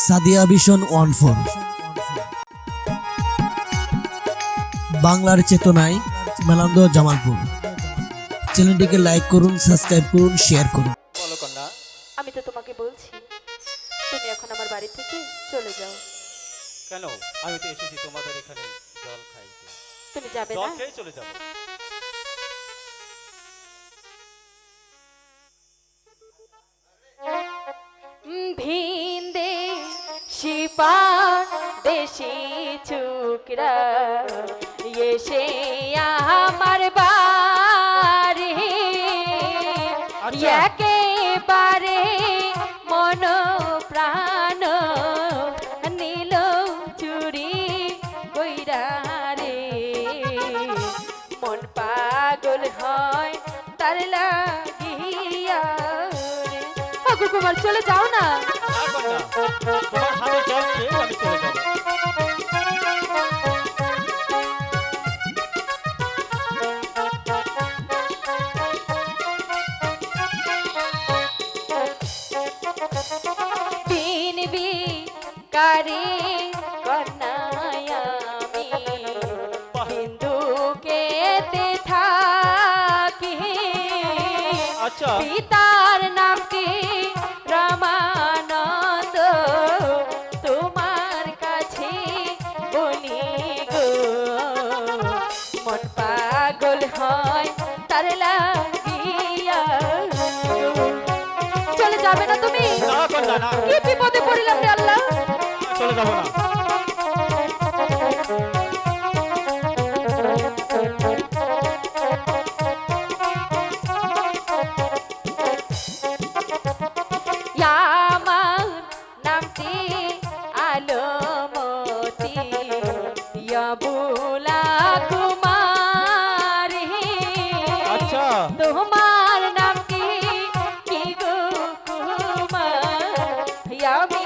Sadia vision 14 বাংলার চেতনায় মেলান্দ জামালপুর। চ্যানেলটিকে লাইক করুন, সাবস্ক্রাইব করুন, শেয়ার করুন। বলো কন্যা। আমি তো তোমাকে বলছি তুমি এখন আমার বাড়ি থেকে চলে যাও। কেন? আমি তো এসেছি তোমাদের এখানে জল খাইতে। তুমি যাবে জল না? খেয়ে চলে যাব। ভিন্দে শিপা দেশি চুকরা এসে আমার বাড়ি আচ্ছা। একেবারে মন প্রাণ নীল চুরি কইরা রে মন পাগল হয় তার লাগিয়া রে। ঠাকুর কুমার চলে যাও না। না কন্যা, তোমার হাতে জল খেয়ে আমি চলে যাব। বিনবি কারে কন্যায় আমি হিন্দুকে থাকি আচ্ছা। পিতার নামটি রামানন্দ তোমার কাছে বলি গো মন পাগল হয় তার লাগিয়া চলে যাবে না তুমি? না কন্যা, না। কি বিপদে পড়িলাম রে আল্লাহ। চলে যাব না। আমার নামটি আলমতি ইয়াবুলা কুমারী। আচ্ছা। তোমার নাম কি কি গো কুমার আমি